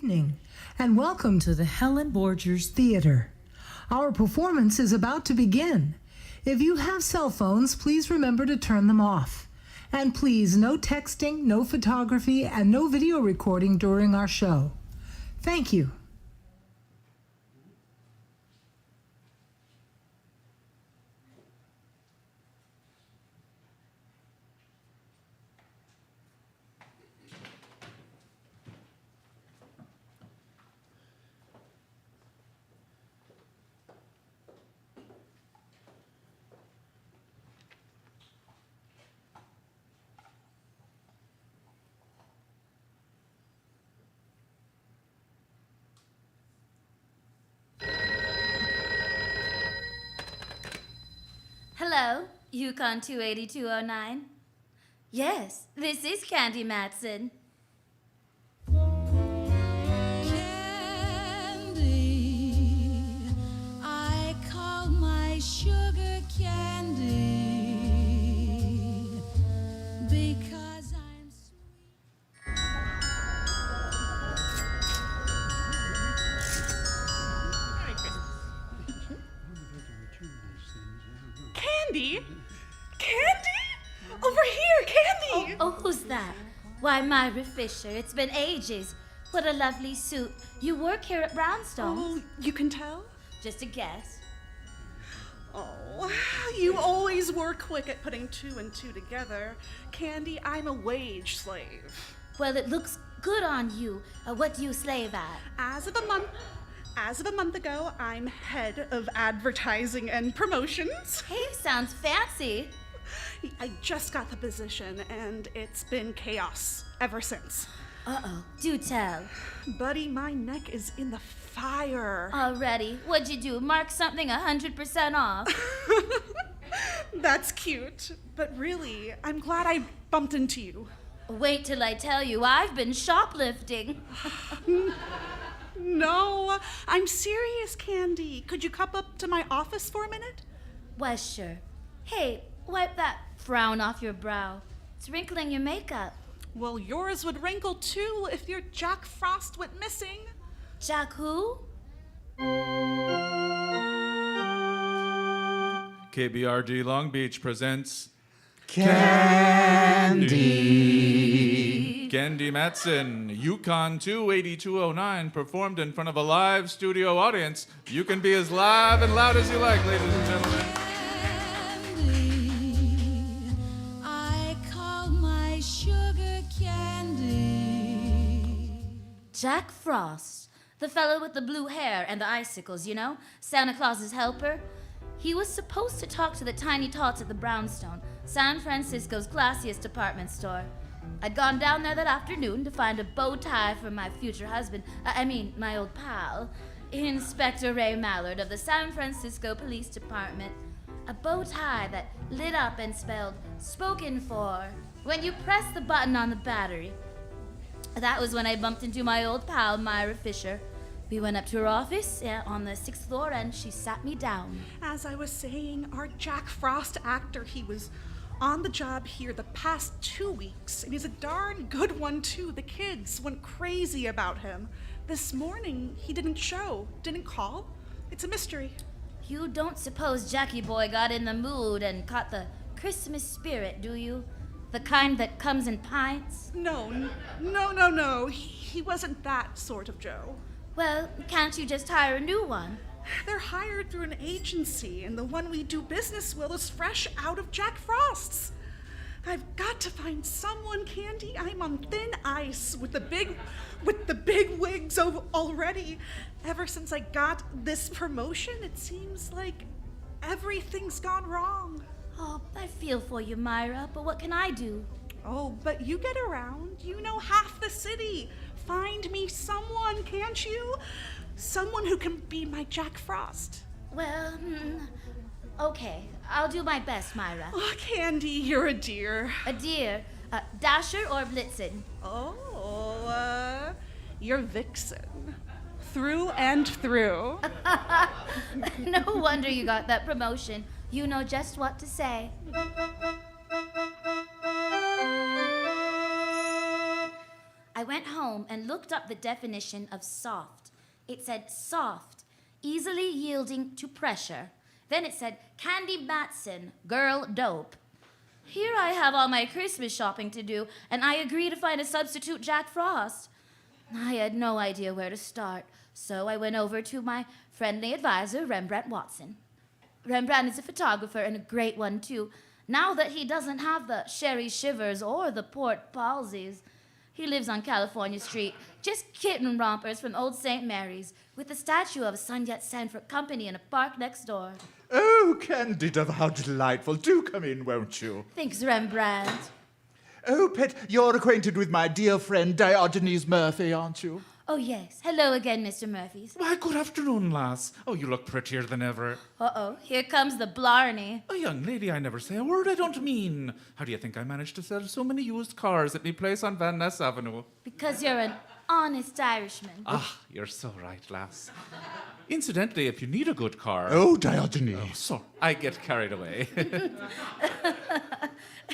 evening, and welcome to the Helen Borgers Theater. Our performance is about to begin. If you have cell phones, please remember to turn them off. And please, no texting, no photography, and no video recording during our show. Thank you. Hello, Yukon 28209. Yes, this is Candy Matson. Candy, I call my sugar candy because I'm sweet. Candy? Candy? Over here, Candy! Oh, who's that? Why, Myra Fisher. It's been ages. What a lovely suit. You work here at Brownstone. Oh, you can tell? Just a guess. Oh, you always were quick at putting two and two together. Candy, I'm a wage slave. Well, it looks good on you. What do you slave at? As of a month ago, I'm head of advertising and promotions. Hey, sounds fancy. I just got the position, and it's been chaos ever since. Uh-oh, do tell. Buddy, my neck is in the fire. Already. What'd you do? Mark something 100% off? That's cute, but really, I'm glad I bumped into you. Wait till I tell you, I've been shoplifting. No, I'm serious, Candy. Could you come up to my office for a minute? Why, sure. Hey, wipe that frown off your brow. It's wrinkling your makeup. Well, yours would wrinkle too if your Jack Frost went missing. Jack who? KBRD Long Beach presents Candy. Candy Matson, Yukon 28209, performed in front of a live studio audience. You can be as live and loud as you like, ladies and gentlemen. Candy, I call my sugar candy. Jack Frost. The fellow with the blue hair and the icicles, you know? Santa Claus's helper. He was supposed to talk to the tiny tots at the Brownstone, San Francisco's classiest department store. I'd gone down there that afternoon to find a bow tie for my future husband, my old pal, Inspector Ray Mallard of the San Francisco Police Department. A bow tie that lit up and spelled "spoken for" when you press the button on the battery. That was when I bumped into my old pal, Myra Fisher. We went up to her office on the 6th floor, and she sat me down. As I was saying, our Jack Frost actor, he was on the job here the past 2 weeks, and he's a darn good one, too. The kids went crazy about him. This morning, he didn't show, didn't call. It's a mystery. You don't suppose Jackie boy got in the mood and caught the Christmas spirit, do you? The kind that comes in pints? No. He wasn't that sort of Joe. Well, can't you just hire a new one? They're hired through an agency, and the one we do business with is fresh out of Jack Frost's. I've got to find someone, Candy. I'm on thin ice with the big wigs already. Ever since I got this promotion, it seems like everything's gone wrong. Oh, I feel for you, Myra, but what can I do? Oh, but you get around. You know half the city. Find me someone, can't you? Someone who can be my Jack Frost. Well, okay. I'll do my best, Myra. Oh, Candy, you're a dear. A dear. Dasher or Blitzen? Oh, you're Vixen. Through and through. No wonder you got that promotion. You know just what to say. I I went home and looked up the definition of soft. It said soft, easily yielding to pressure. Then it said Candy Matson, girl dope. Here I have all my Christmas shopping to do, and I agree to find a substitute Jack Frost. I had no idea where to start, so I went over to my friendly advisor, Rembrandt Watson. Rembrandt is a photographer and a great one, too. Now that he doesn't have the Sherry Shivers or the Port Palsies, he lives on California Street, just kitten rompers from Old St. Mary's, with the statue of Sun Yat-sen for company in a park next door. Oh, Candida, how delightful. Do come in, won't you? Thanks, Rembrandt. Oh, Pet, you're acquainted with my dear friend Diogenes Murphy, aren't you? Oh, yes. Hello again, Mr. Murphys. Why, good afternoon, lass. Oh, you look prettier than ever. Uh-oh, here comes the blarney. Oh, young lady, I never say a word I don't mean. How do you think I managed to sell so many used cars at me place on Van Ness Avenue? Because you're an honest Irishman. Ah, you're so right, lass. Incidentally, if you need a good car... Oh, Diogenes. Oh, sorry, I get carried away.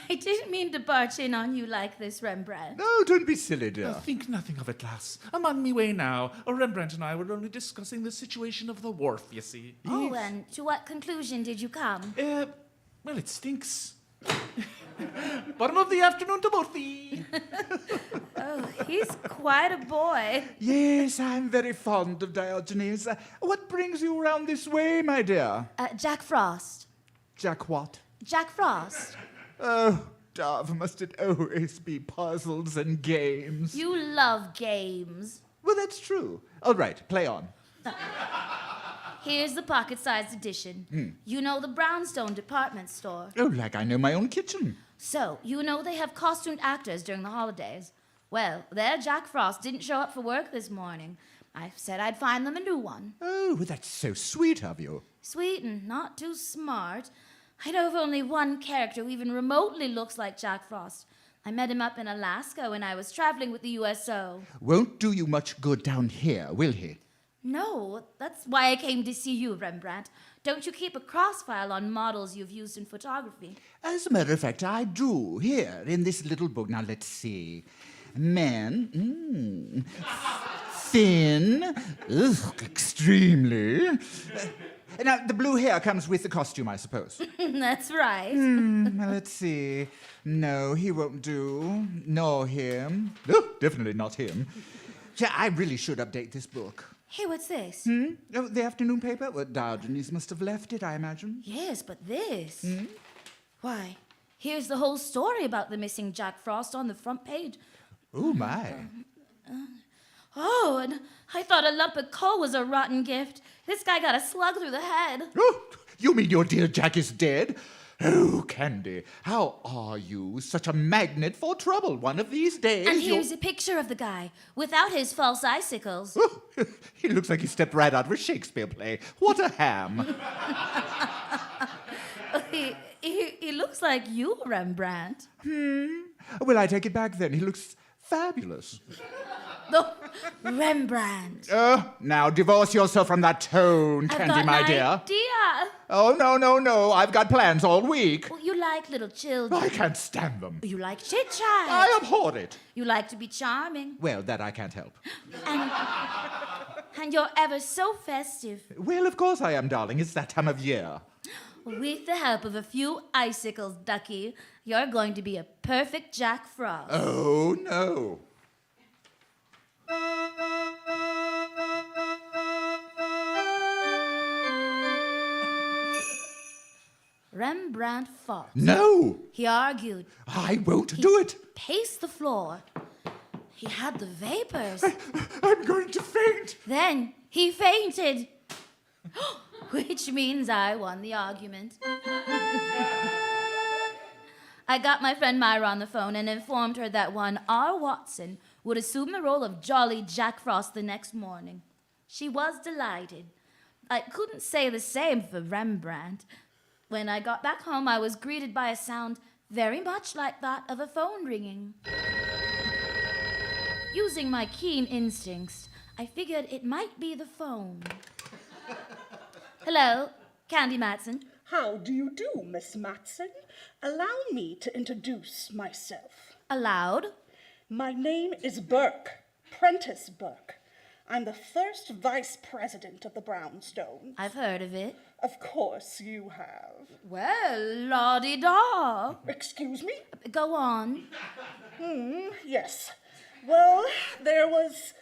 I didn't mean to barge in on you like this, Rembrandt. No, don't be silly, dear. Think nothing of it, lass. I'm on me way now. Rembrandt and I were only discussing the situation of the wharf, you see. Oh, and to what conclusion did you come? Well, it stinks. Bottom of the afternoon to both thee. Oh, he's quite a boy. Yes, I'm very fond of Diogenes. What brings you around this way, my dear? Jack Frost. Jack what? Jack Frost. Oh, Dove, must it always be puzzles and games? You love games. Well, that's true. All right, play on. Here's the pocket-sized edition. You know the Brownstone department store. Oh, like I know my own kitchen. So, you know they have costumed actors during the holidays. Well, their Jack Frost didn't show up for work this morning. I said I'd find them a new one. Oh, well, that's so sweet of you. Sweet and not too smart. I know of only one character who even remotely looks like Jack Frost. I met him up in Alaska when I was traveling with the USO. Won't do you much good down here, will he? No, that's why I came to see you, Rembrandt. Don't you keep a cross-file on models you've used in photography? As a matter of fact, I do. Here, in this little book. Now, let's see. Men. Thin. Ugh, extremely. Now, the blue hair comes with the costume, I suppose. That's right. Let's see. No, he won't do. Nor him. Oh, definitely not him. Yeah, I really should update this book. Hey, what's this? Oh, the afternoon paper? Well, Diogenes must have left it, I imagine. Yes, but this. Why, here's the whole story about the missing Jack Frost on the front page. Oh, my. Oh, and I thought a lump of coal was a rotten gift. This guy got a slug through the head. Oh, you mean your dear Jack is dead? Oh, Candy, how are you? Such a magnet for trouble. One of these days And here's a picture of the guy, without his false icicles. Oh, he looks like he stepped right out of a Shakespeare play. What a ham. He looks like you, Rembrandt. Well, I take it back then. He looks fabulous. Oh, Rembrandt. Now divorce yourself from that tone, Candy, my dear. I've got an idea. Oh, no. I've got plans all week. Well, you like little children. I can't stand them. You like chit-chat. I abhor it. You like to be charming. Well, that I can't help. And you're ever so festive. Well, of course I am, darling. It's that time of year. With the help of a few icicles, Ducky, you're going to be a perfect Jack Frost. Oh, no. Rembrandt fought. No! He argued. I won't do it. Paced the floor. He had the vapors. I'm going to faint. Then he fainted. Which means I won the argument. I got my friend Myra on the phone and informed her that one R. Watson would assume the role of Jolly Jack Frost the next morning. She was delighted. I couldn't say the same for Rembrandt. When I got back home, I was greeted by a sound very much like that of a phone ringing. Using my keen instincts, I figured it might be the phone. Hello, Candy Matson. How do you do, Miss Matson? Allow me to introduce myself. Aloud? My name is Burke, Prentice Burke. I'm the first vice president of the Brownstone. I've heard of it. Of course you have. Well, la-di-da. Excuse me? Go on. Yes. Well, there was,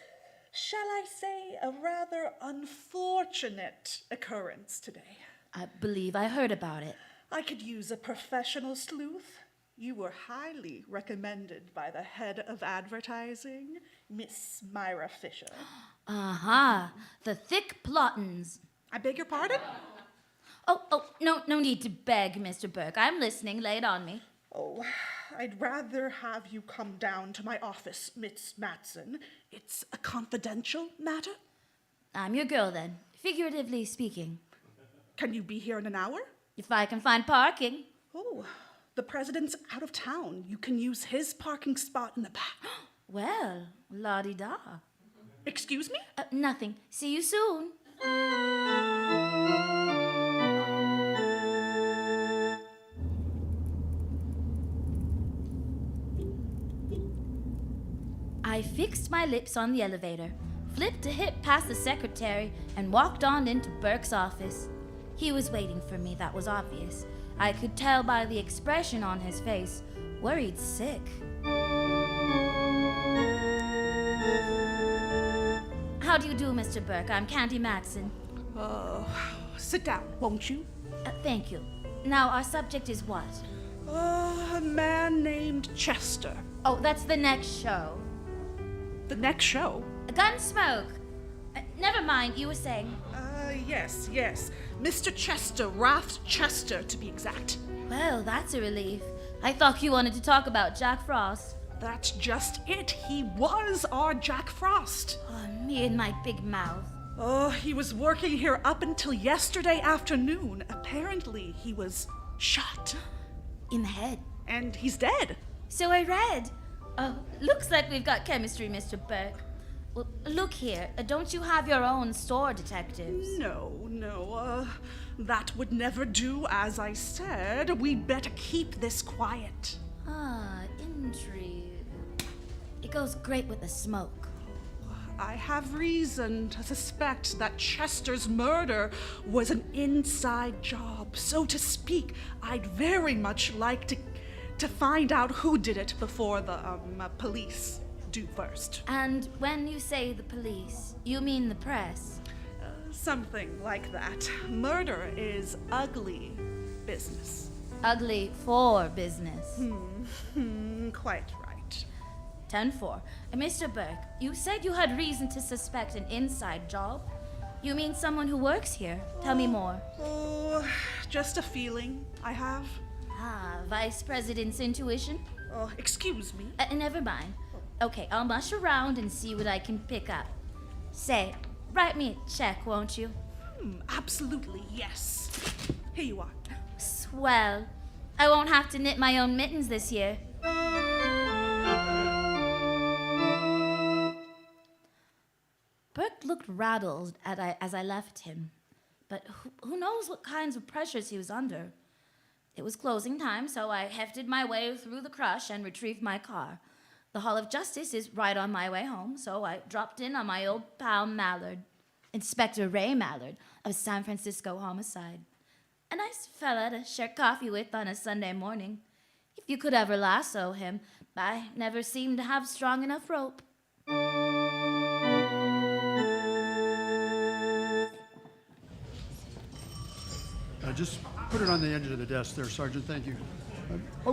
shall I say, a rather unfortunate occurrence today. I believe I heard about it. I could use a professional sleuth. You were highly recommended by the head of advertising, Miss Myra Fisher. Aha, the thick plottins. I beg your pardon? No need to beg, Mr. Burke. I'm listening. Lay it on me. Oh, I'd rather have you come down to my office, Miss Matson. It's a confidential matter. I'm your girl then, figuratively speaking. Can you be here in an hour? If I can find parking. Oh, the president's out of town. You can use his parking spot in the back. Well, la-di-da. Excuse me? Nothing. See you soon. I fixed my lips on the elevator, flipped a hip past the secretary, and walked on into Burke's office. He was waiting for me, that was obvious. I could tell by the expression on his face. Worried sick. How do you do, Mr. Burke? I'm Candy Matson. Sit down, won't you? Thank you. Now, our subject is what? A man named Chester. Oh, that's the next show. The next show? Gunsmoke. Never mind, you were saying. Yes. Mr. Chester, Ralph Chester, to be exact. Well, that's a relief. I thought you wanted to talk about Jack Frost. That's just it. He was our Jack Frost. Oh, me and my big mouth. Oh, he was working here up until yesterday afternoon. Apparently, he was shot. In the head. And he's dead. So I read. Oh, looks like we've got chemistry, Mr. Burke. Well, look here. Don't you have your own store detectives? No. That would never do. As I said, we'd better keep this quiet. Ah, intrigue. It goes great with the smoke. I have reason to suspect that Chester's murder was an inside job, so to speak. I'd very much like to find out who did it before the police do first. And when you say the police, you mean the press? Something like that. Murder is ugly business. Ugly for business. Quite right. 10-4. Mr. Burke, you said you had reason to suspect an inside job. You mean someone who works here? Tell me more. Oh, just a feeling I have. Ah, Vice President's intuition? Oh, excuse me. Never mind. Okay, I'll mush around and see what I can pick up. Say, write me a check, won't you? Absolutely, yes. Here you are. Swell. I won't have to knit my own mittens this year. Burke looked rattled as I left him. But who knows what kinds of pressures he was under. It was closing time, so I hefted my way through the crush and retrieved my car. The Hall of Justice is right on my way home, so I dropped in on my old pal Mallard, Inspector Ray Mallard of San Francisco Homicide. A nice fella to share coffee with on a Sunday morning. If you could ever lasso him, I never seemed to have strong enough rope. Just put it on the edge of the desk there, Sergeant. Thank you.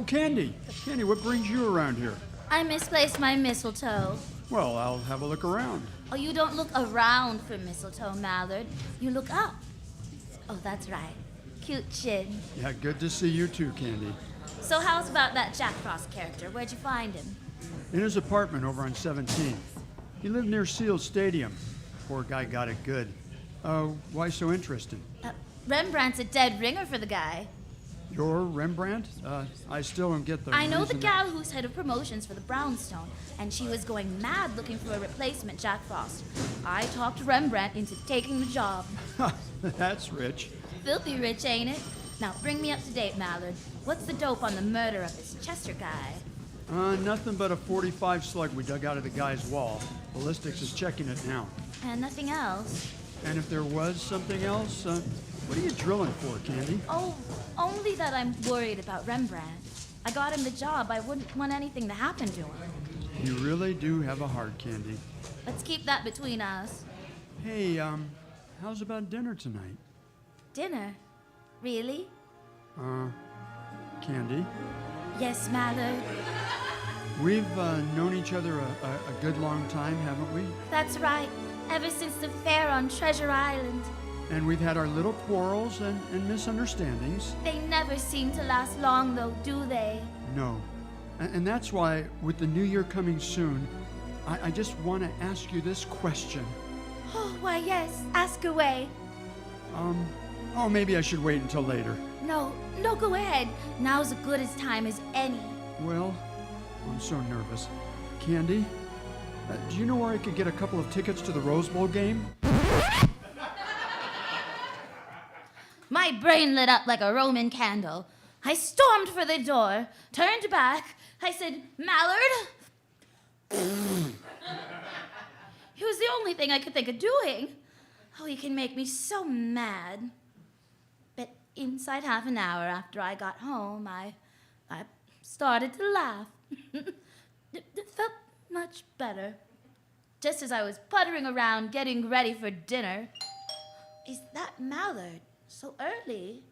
Candy. Candy, what brings you around here? I misplaced my mistletoe. Well, I'll have a look around. Oh, you don't look around for mistletoe, Mallard. You look up. Oh, that's right. Cute chin. Yeah, good to see you too, Candy. So how's about that Jack Frost character? Where'd you find him? In his apartment over on 17th. He lived near Seal Stadium. Poor guy got it good. Why so interested? Rembrandt's a dead ringer for the guy. You're Rembrandt? I still don't get the I know the reason gal who's head of promotions for the Brownstone, and she was going mad looking for a replacement Jack Frost. I talked Rembrandt into taking the job. That's rich. Filthy rich, ain't it? Now bring me up to date, Mallard. What's the dope on the murder of this Chester guy? Nothing but a .45 slug we dug out of the guy's wall. Ballistics is checking it now. And nothing else. And if there was something else, what are you drilling for, Candy? Oh, only that I'm worried about Rembrandt. I got him the job. I wouldn't want anything to happen to him. You really do have a heart, Candy. Let's keep that between us. Hey, how's about dinner tonight? Dinner? Really? Candy? Yes, Mallard. We've known each other a good long time, haven't we? That's right. Ever since the fair on Treasure Island. And we've had our little quarrels and misunderstandings. They never seem to last long, though, do they? No. And that's why, with the new year coming soon, I just want to ask you this question. Oh, why, yes. Ask away. Oh, maybe I should wait until later. No, go ahead. Now's as good as time as any. Well, I'm so nervous. Candy, do you know where I could get a couple of tickets to the Rose Bowl game? My brain lit up like a Roman candle. I stormed for the door, turned back. I said, Mallard? It was the only thing I could think of doing. Oh, he can make me so mad. But inside half an hour after I got home, I started to laugh. It felt much better. Just as I was puttering around getting ready for dinner. Is that Mallard? So early?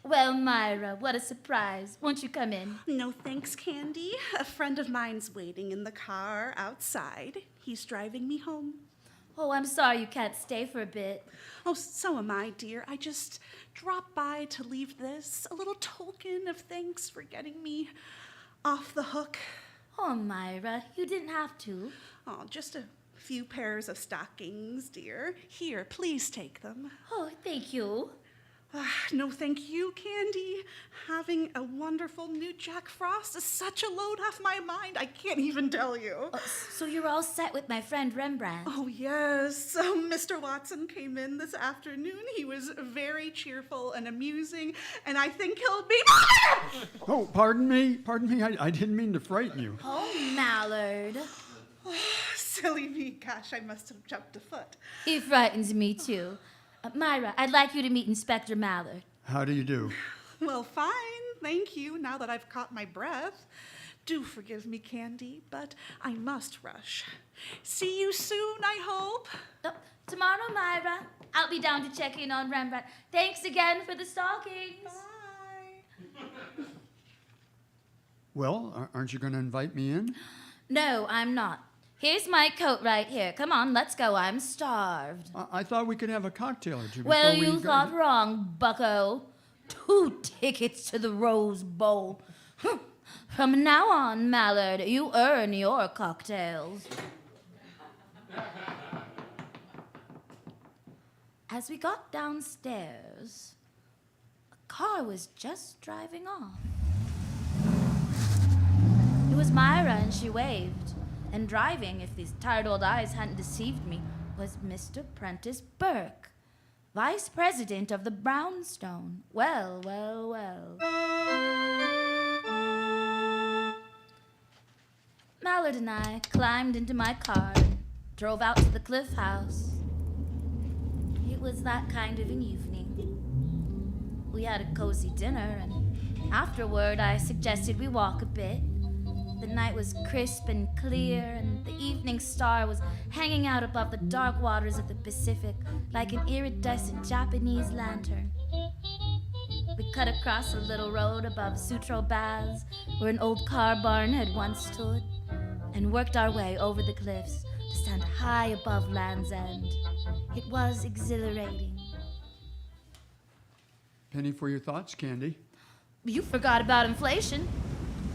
Well, Myra, what a surprise. Won't you come in? No thanks, Candy. A friend of mine's waiting in the car outside. He's driving me home. Oh, I'm sorry you can't stay for a bit. Oh, so am I, dear. I just dropped by to leave this, a little token of thanks for getting me off the hook. Oh, Myra, you didn't have to. Oh, just a few pairs of stockings, dear. Here, please take them. Oh, thank you. No, thank you, Candy. Having a wonderful new Jack Frost is such a load off my mind. I can't even tell you. Oh, so you're all set with my friend Rembrandt? Oh, yes. Mr. Watson came in this afternoon. He was very cheerful and amusing, and I think he'll be... Oh, pardon me. I didn't mean to frighten you. Oh, Mallard. Silly me. Gosh, I must have jumped a foot. He frightens me, too. Myra, I'd like you to meet Inspector Mallard. How do you do? Well, fine. Thank you, now that I've caught my breath. Do forgive me, Candy, but I must rush. See you soon, I hope. Tomorrow, Myra. I'll be down to check in on Rembrandt. Thanks again for the stockings. Bye. Well, aren't you going to invite me in? No, I'm not. Here's my coat right here. Come on, let's go. I'm starved. I thought we could have a cocktail or two Well, before we you go. thought wrong, bucko. 2 tickets to the Rose Bowl. From now on, Mallard, you earn your cocktails. As we got downstairs, a car was just driving off. It was Myra, and she waved. And driving, if these tired old eyes hadn't deceived me, was Mr. Prentice Burke, Vice President of the Brownstone. Well. Mallard and I climbed into my car and drove out to the Cliff House. It was that kind of an evening. We had a cozy dinner, and afterward I suggested we walk a bit. The night was crisp and clear, and the evening star was hanging out above the dark waters of the Pacific like an iridescent Japanese lantern. We cut across a little road above Sutro Baths, where an old car barn had once stood, and worked our way over the cliffs to stand high above Land's End. It was exhilarating. Penny for your thoughts, Candy. You forgot about inflation.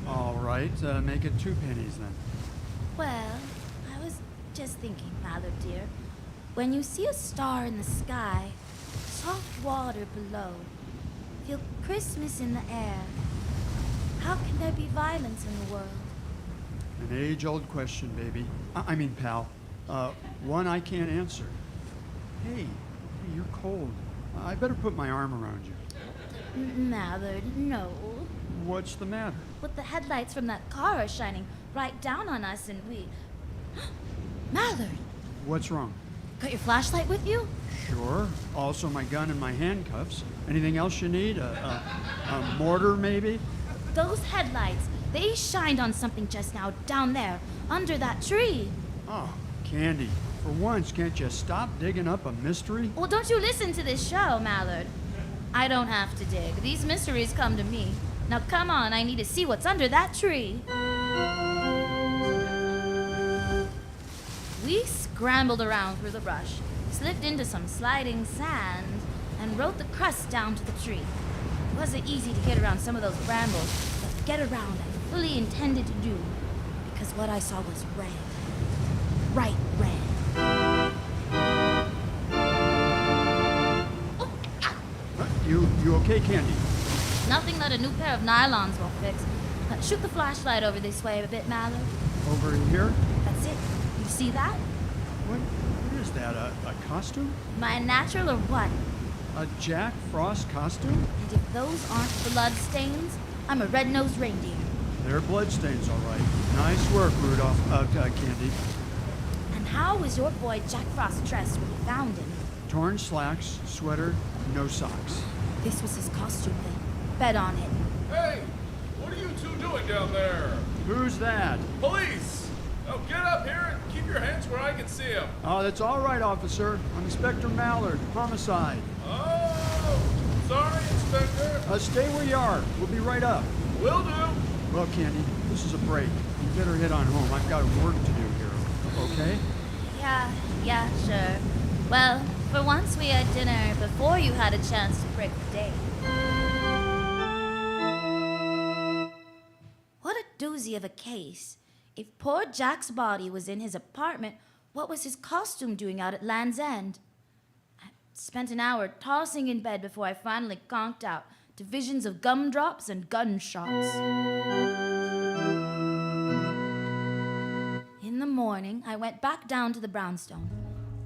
All right, make it 2 pennies then. Well, I was just thinking, Mallard dear, when you see a star in the sky, soft water below, feel Christmas in the air, how can there be violence in the world? An age-old question, baby. I mean, pal. One I can't answer. Hey, you're cold. I better put my arm around you. Mallard, no. What's the matter? But the headlights from that car are shining right down on us and we... Mallard, What's wrong? got your flashlight with you? Sure. Also my gun and my handcuffs. Anything else you need? A mortar, maybe? Those headlights, they shined on something just now down there, under that tree. Oh, Candy. For once, can't you stop digging up a mystery? Well, don't you listen to this show, Mallard. I don't have to dig. These mysteries come to me. Now come on, I need to see what's under that tree. We scrambled around through the brush, slipped into some sliding sand, and rode the crust down to the tree. It wasn't easy to get around some of those brambles, but get around I fully intended to do, because what I saw was red. Bright red. You okay, Candy? Nothing that a new pair of nylons won't fix. Shoot the flashlight over this way a bit, Mallard. Over here? That's it. You see that? What is that? A costume? Am I a natural or what? A Jack Frost costume? And if those aren't blood stains, I'm a red-nosed reindeer. They're bloodstains, all right. Nice work, Rudolph. Candy. And how was your boy Jack Frost dressed when you found him? Torn slacks, sweater, no socks. This was his costume then. Bet on it. Hey, what are you two doing down there? Who's that? Police! Now get up here and keep your hands where I can see them. Oh, that's all right, officer. I'm Inspector Mallard, homicide. Oh, sorry, Inspector. Stay where you are. We'll be right up. Will do. Well, Candy, this is a break. You better head on home. I've got work to do here. Okay? Yeah, sure. Well, for once we had dinner before you had a chance to break the date. What a doozy of a case. If poor Jack's body was in his apartment, what was his costume doing out at Land's End? I spent an hour tossing in bed before I finally conked out to visions of gumdrops and gunshots. In the morning, I went back down to the brownstone.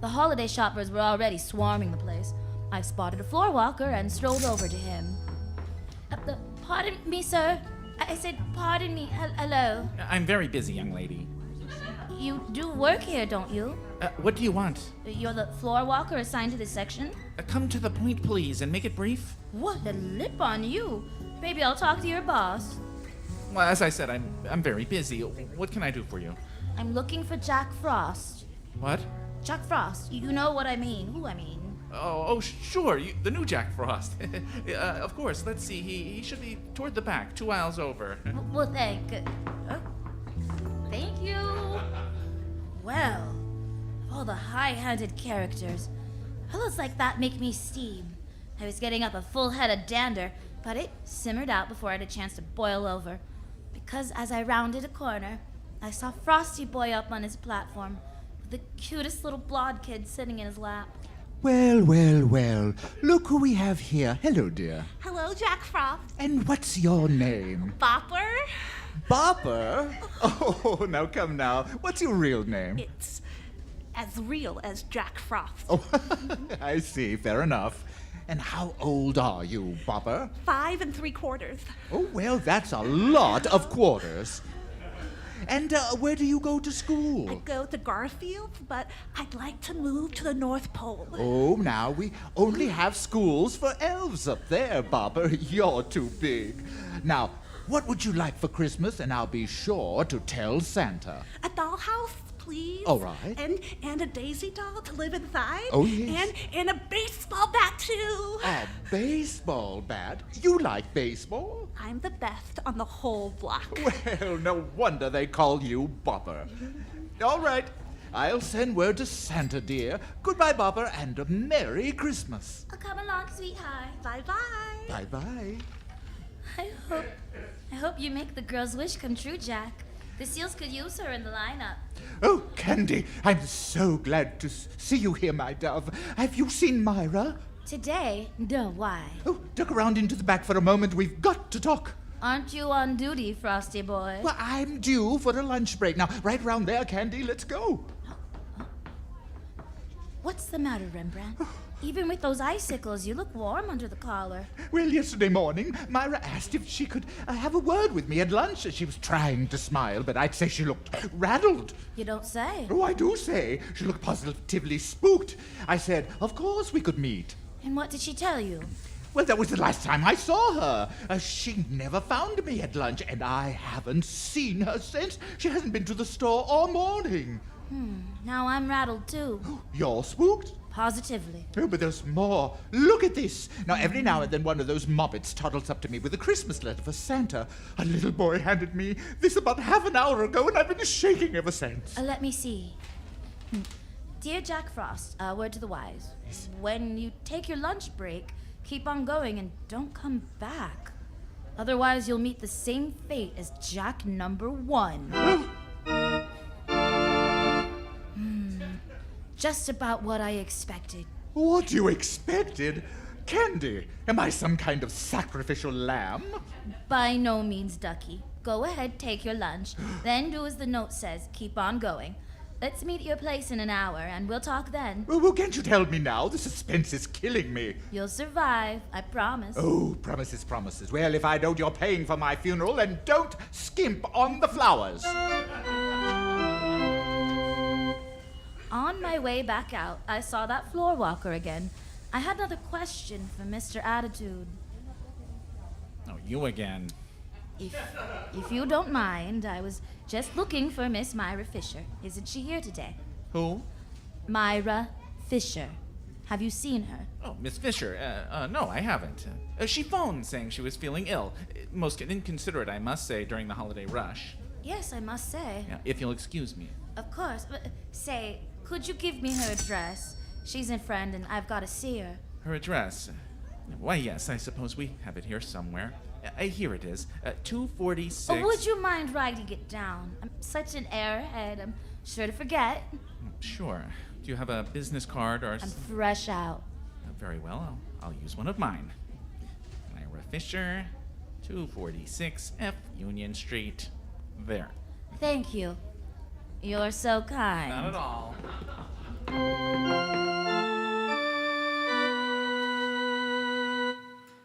The holiday shoppers were already swarming the place. I spotted a floor walker and strolled over to him. Pardon me, sir. I said, pardon me. Hello. I'm very busy, young lady. You do work here, don't you? What do you want? You're the floor walker assigned to this section? Come to the point, please, and make it brief. What a lip on you. Maybe I'll talk to your boss. Well, as I said, I'm very busy. What can I do for you? I'm looking for Jack Frost. What? Jack Frost. You know what I mean. Who I mean. Oh, sure. The new Jack Frost. Of course. Let's see. He should be toward the back, 2 aisles over. Well, thank you. Well, of all the high-handed characters, fellows like that make me steam. I was getting up a full head of dander, but it simmered out before I had a chance to boil over. Because as I rounded a corner, I saw Frosty Boy up on his platform, with the cutest little blonde kid sitting in his lap. Well. Look who we have here. Hello, dear. Hello, Jack Frost. And what's your name? Bopper? Bopper? Oh, now come now. What's your real name? It's as real as Jack Frost. Oh, I see. Fair enough. And how old are you, Bopper? 5 3/4. Oh, well, that's a lot of quarters. And where do you go to school? I go to Garfield, but I'd like to move to the North Pole. Oh, now we only have schools for elves up there, Bopper. You're too big. Now, what would you like for Christmas? And I'll be sure to tell Santa. A dollhouse, please. All right. And a daisy doll to live inside. Oh, yes. And a baseball bat, too. A baseball bat? You like baseball? I'm the best on the whole block. Well, no wonder they call you Bopper. All right. I'll send word to Santa, dear. Goodbye, Bopper, and a Merry Christmas. I'll come along, sweetheart. Bye-bye. Bye-bye. I hope you make the girl's wish come true, Jack. The Seals could use her in the lineup. Oh, Candy, I'm so glad to see you here, my dove. Have you seen Myra? Today? No, why? Oh, duck around into the back for a moment. We've got to talk. Aren't you on duty, Frosty Boy? Well, I'm due for a lunch break. Now, right round there, Candy, let's go. What's the matter, Rembrandt? Even with those icicles, you look warm under the collar. Well, yesterday morning, Myra asked if she could have a word with me at lunch. She was trying to smile, but I'd say she looked rattled. You don't say. Oh, I do say. She looked positively spooked. I said, of course we could meet. And what did she tell you? Well, that was the last time I saw her. She never found me at lunch, and I haven't seen her since. She hasn't been to the store all morning. Now I'm rattled too. You're spooked? Positively. Oh, but there's more. Look at this. Now, every now and then one of those moppets toddles up to me with a Christmas letter for Santa. A little boy handed me this about half an hour ago, and I've been shaking ever since. Let me see. Dear Jack Frost, word to the wise. When you take your lunch break, keep on going and don't come back. Otherwise, you'll meet the same fate as Jack number 1. Just about what I expected. What you expected? Candy, am I some kind of sacrificial lamb? By no means, Ducky. Go ahead, take your lunch. Then do as the note says. Keep on going. Let's meet at your place in an hour, and we'll talk then. Well, can't you tell me now? The suspense is killing me. You'll survive, I promise. Oh, promises, promises. Well, if I don't, you're paying for my funeral, and don't skimp on the flowers. On my way back out, I saw that floor walker again. I had another question for Mr. Attitude. Oh, you again. If you don't mind, I was just looking for Miss Myra Fisher. Isn't she here today? Who? Myra Fisher. Have you seen her? Oh, Miss Fisher. No, I haven't. She phoned saying she was feeling ill. Most inconsiderate, I must say, during the holiday rush. Yes, I must say. Yeah, if you'll excuse me. Of course, but say, could you give me her address? She's a friend and I've got to see her. Her address? Why, yes, I suppose we have it here somewhere. Here it is. 246. Oh, would you mind writing it down? I'm such an airhead. I'm sure to forget. Sure. Do you have a business card or... I'm fresh out. Very well. I'll use one of mine. Myra Fisher, 246 F Union Street. There. Thank you. You're so kind. Not at all.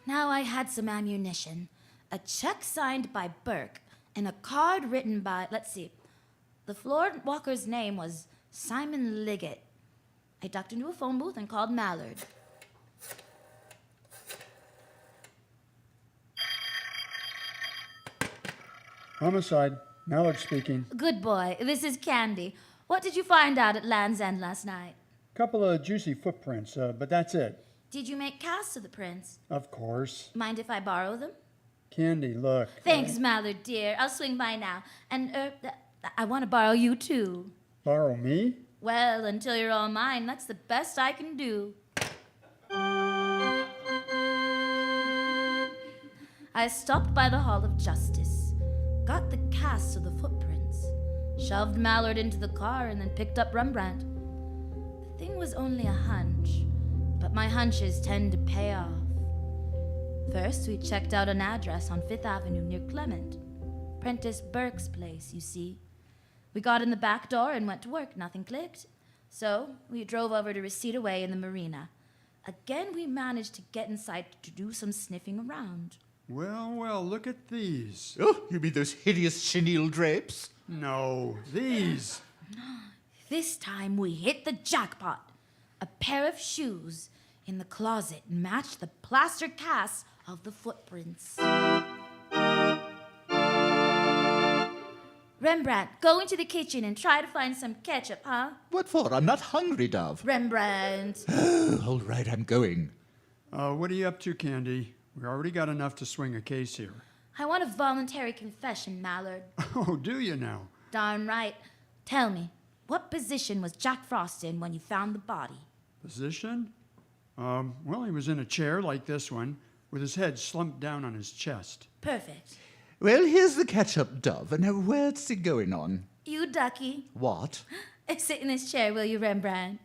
Now I had some ammunition, a check signed by Burke, and a card written by, let's see, the floor walker's name was Simon Liggett. I ducked into a phone booth and called Mallard. Homicide. Mallard speaking. Good boy, this is Candy. What did you find out at Land's End last night? Couple of juicy footprints, but that's it. Did you make casts of the prints? Of course. Mind if I borrow them? Candy, look. Thanks, Mallard, dear. I'll swing by now. And, I want to borrow you, too. Borrow me? Well, until you're all mine, that's the best I can do. I stopped by the Hall of Justice, got the casts of the footprints, shoved Mallard into the car, and then picked up Rembrandt. The thing was only a hunch, but my hunches tend to pay off. First, we checked out an address on 5th Avenue near Clement. Prentice Burke's place, you see. We got in the back door and went to work. Nothing clicked. So we drove over to Reseda Way in the marina. Again, we managed to get inside to do some sniffing around. Well, look at these. Oh, you mean those hideous chenille drapes? No, these. This time we hit the jackpot. A pair of shoes in the closet matched the plaster casts of the footprints. Rembrandt, go into the kitchen and try to find some ketchup, huh? What for? I'm not hungry, Dove. Rembrandt. All right, I'm going. What are you up to, Candy? We already got enough to swing a case here. I want a voluntary confession, Mallard. Oh, do you now? Darn right. Tell me, what position was Jack Frost in when you found the body? Position? Well, he was in a chair like this one, with his head slumped down on his chest. Perfect. Well, here's the ketchup, Dove. Now, where's it going on? You, Ducky. What? Sit in this chair, will you, Rembrandt?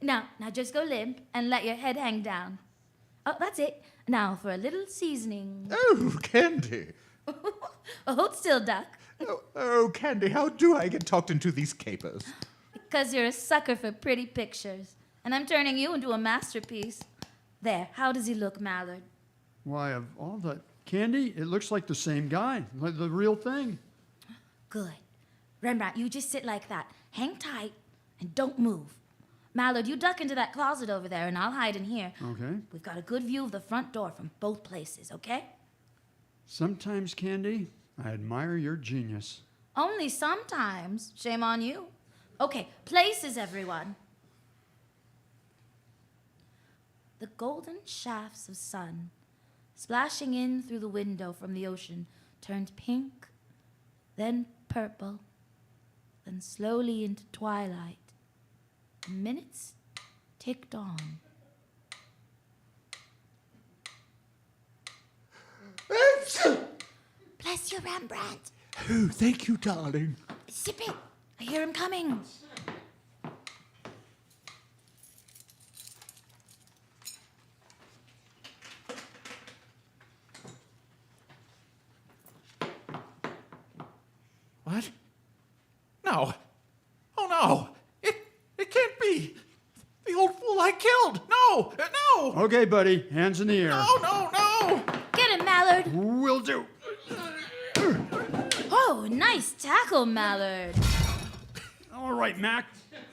Now just go limp and let your head hang down. Oh, that's it. Now for a little seasoning. Oh, Candy. Hold still, Duck. Oh, Candy, how do I get talked into these capers? Because you're a sucker for pretty pictures. and I'm turning you into a masterpiece. There, how does he look, Mallard? Why, of all the candy, it looks like the same guy, like the real thing. Good. Rembrandt, you just sit like that. Hang tight and don't move. Mallard, you duck into that closet over there and I'll hide in here. Okay. We've got a good view of the front door from both places, okay? Sometimes, Candy, I admire your genius. Only sometimes. Shame on you. Okay, places, everyone. The golden shafts of sun splashing in through the window from the ocean turned pink, then purple, then slowly into twilight. Minutes ticked on. Bless you, Rembrandt. Oh, thank you, darling. Sip it. I hear him coming. What? No. Oh, no. It can't be. The old fool I killed. No. No. Okay, buddy, hands in the air. No. Get him, Mallard. Will do. Oh, nice tackle, Mallard. All right, Mac,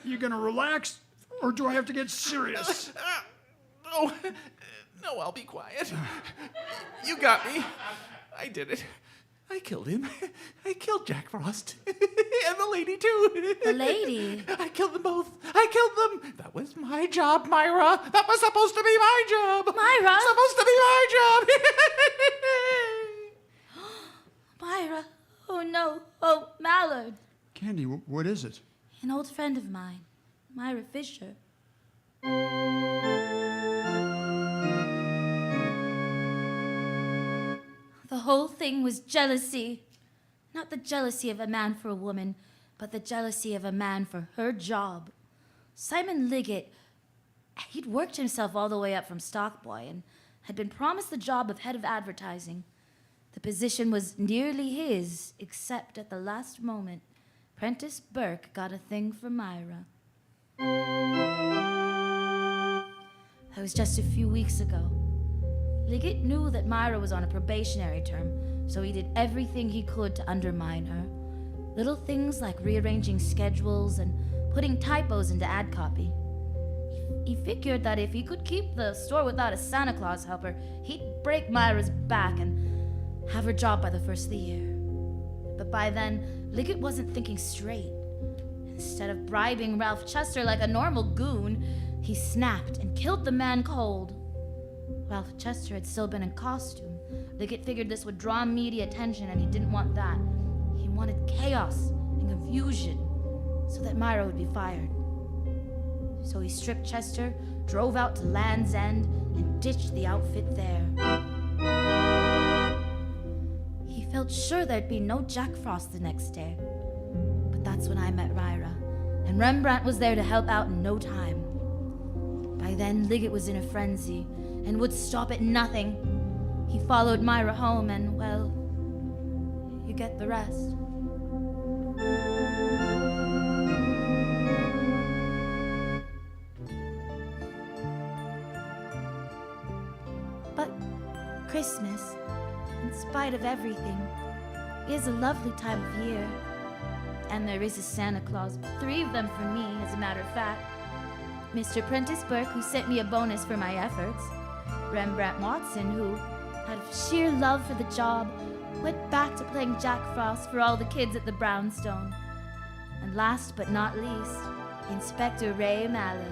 you gonna relax, or do I have to get serious? No, I'll be quiet. You got me. I did it. I killed him. I killed Jack Frost. And the lady, too. The lady? I killed them both. I killed them. That was my job, Myra. That was supposed to be my job. Myra? Supposed to be my job. Myra. Oh, no. Oh, Mallard. Candy, what is it? An old friend of mine, Myra Fisher. The whole thing was jealousy. Not the jealousy of a man for a woman, but the jealousy of a man for her job. Simon Liggett, he'd worked himself all the way up from stockboy and had been promised the job of head of advertising. The position was nearly his, except at the last moment, Prentice Burke got a thing for Myra. That was just a few weeks ago. Liggett knew that Myra was on a probationary term, so he did everything he could to undermine her. Little things like rearranging schedules and putting typos into ad copy. He figured that if he could keep the store without a Santa Claus helper, he'd break Myra's back and have her job by the first of the year. But by then, Liggett wasn't thinking straight. Instead of bribing Ralph Chester like a normal goon, he snapped and killed the man cold. Ralph Chester had still been in costume. Liggett figured this would draw media attention, and he didn't want that. He wanted chaos and confusion so that Myra would be fired. So he stripped Chester, drove out to Land's End, and ditched the outfit there. He felt sure there'd be no Jack Frost the next day. But that's when I met Myra, and Rembrandt was there to help out in no time. By then, Liggett was in a frenzy and would stop at nothing. He followed Myra home and, well, you get the rest. But Christmas, in spite of everything, is a lovely time of year. And there is a Santa Claus, 3 of them for me, as a matter of fact. Mr. Prentice Burke, who sent me a bonus for my efforts. Rembrandt Matson, who, out of sheer love for the job, went back to playing Jack Frost for all the kids at the Brownstone. And last but not least, Inspector Ray Mallard.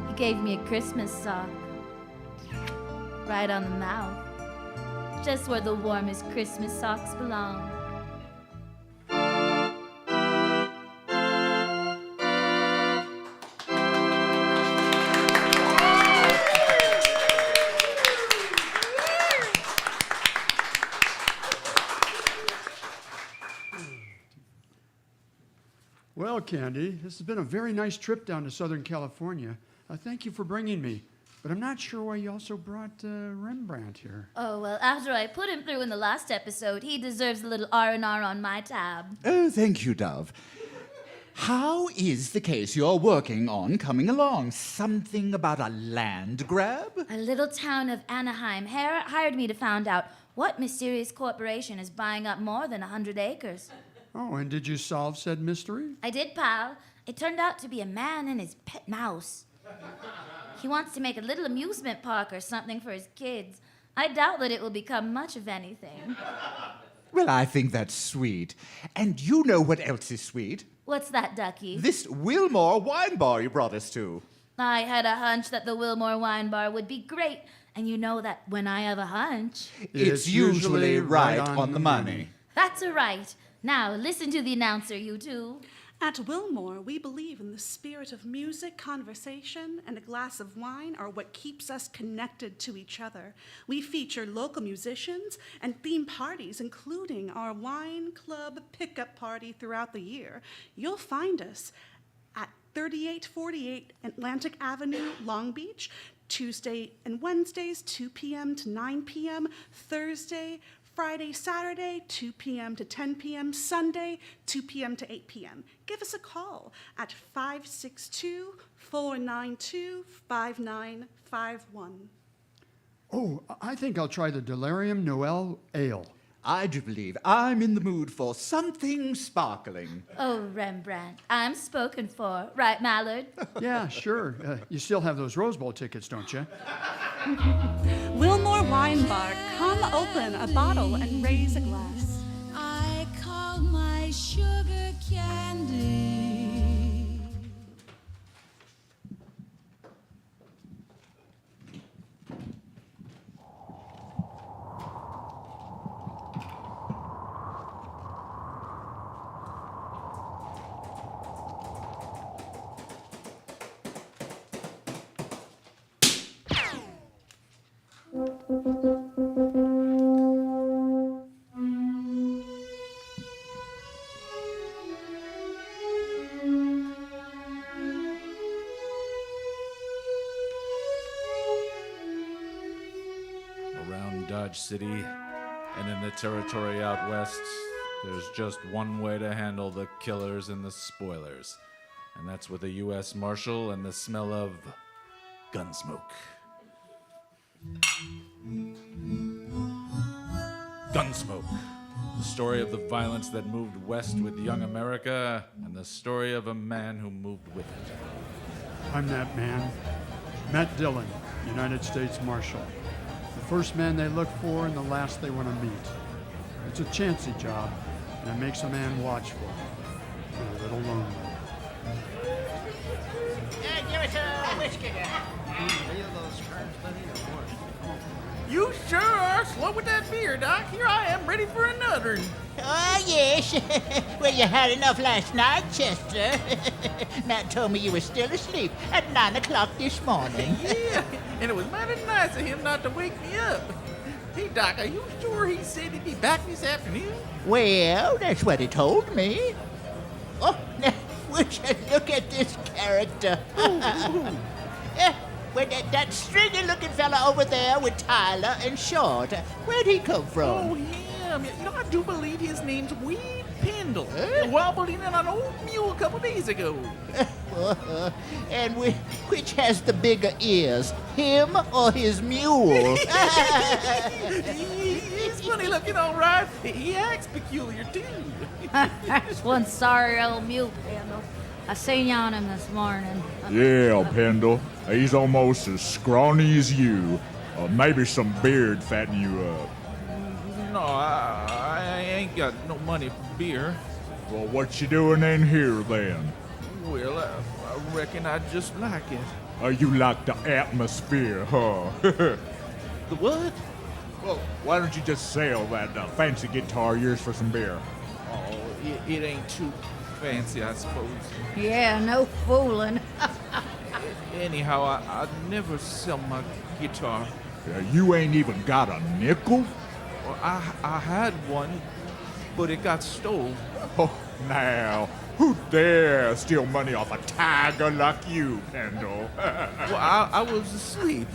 He gave me a Christmas sock. Right on the mouth. Just where the warmest Christmas socks belong. Well, Candy, this has been a very nice trip down to Southern California. Thank you for bringing me. But I'm not sure why you also brought Rembrandt here. Oh, well, after I put him through in the last episode, he deserves a little R&R on my tab. Oh, thank you, Dove. How is the case you're working on coming along? Something about a land grab? A little town of Anaheim hired me to find out what mysterious corporation is buying up more than 100 acres. Oh, and did you solve said mystery? I did, pal. It turned out to be a man and his pet mouse. He wants to make a little amusement park or something for his kids. I doubt that it will become much of anything. Well, I think that's sweet. And you know what else is sweet? What's that, Ducky? This Wilmore wine bar you brought us to. I had a hunch that the Wilmore Wine Bar would be great. And you know that when I have a hunch, It's usually right on the money. that's a right. Now, listen to the announcer, you two. At Wilmore, we believe in the spirit of music, conversation, and a glass of wine are what keeps us connected to each other. We feature local musicians and theme parties, including our wine club pickup party throughout the year. You'll find us at 3848 Atlantic Avenue, Long Beach, Tuesday and Wednesdays, 2 p.m. to 9 p.m., Thursday, Friday, Saturday, 2 p.m. to 10 p.m., Sunday, 2 p.m. to 8 p.m. Give us a call at 562-492-5951. Oh, I think I'll try the Delirium Noel Ale. I do believe I'm in the mood for something sparkling. Oh, Rembrandt, I'm spoken for. Right, Mallard? Yeah, sure. You still have those Rose Bowl tickets, don't you? Wilmore Wine Bar, come open a bottle and raise a glass. I call my sugar candy. Around Dodge City and in the territory out west, there's just one way to handle the killers and the spoilers, and that's with a U.S. Marshal and the smell of Gunsmoke. Gunsmoke. The story of the violence that moved west with young America, and the story of a man who moved with it. I'm that man. Matt Dillon, United States Marshal. The first man they look for and the last they want to meet. It's a chancy job, and it makes a man watchful and a little lonely. Give us a whiskey there. You sure are slow with that beer, Doc. Here I am, ready for another. Oh, yes. Well, you had enough last night, Chester. Matt told me you were still asleep at 9 o'clock this morning. Yeah, and it was mighty nice of him not to wake me up. Hey, Doc, are you sure he said he'd be back this afternoon? Well, that's what he told me. Oh, now, would you look at this character? Well, that stringy-looking fella over there with Tyler and Short, where'd he come from? Oh, him. You know, I do believe his name's Weed Pendle. He wobbled in on an old mule a couple days ago. And which has the bigger ears, him or his mule? He's funny looking, all right. He acts peculiar, too. That's one sorry old mule, Pendle. I seen you on him this morning. Yeah, Pendle. He's almost as scrawny as you. Maybe some beard fatten you up. No, I ain't got no money for beer. Well, what you doing in here then? Well, I reckon I just like it. You like the atmosphere, huh? The what? Well, why don't you just sell that fancy guitar of yours for some beer? Oh, it ain't too fancy, I suppose. Yeah, no fooling. Anyhow, I never sell my guitar. You ain't even got a nickel? Well, I had one, but it got stole. Oh, now, who dare steal money off a tiger like you, Pendle? Well, I was asleep.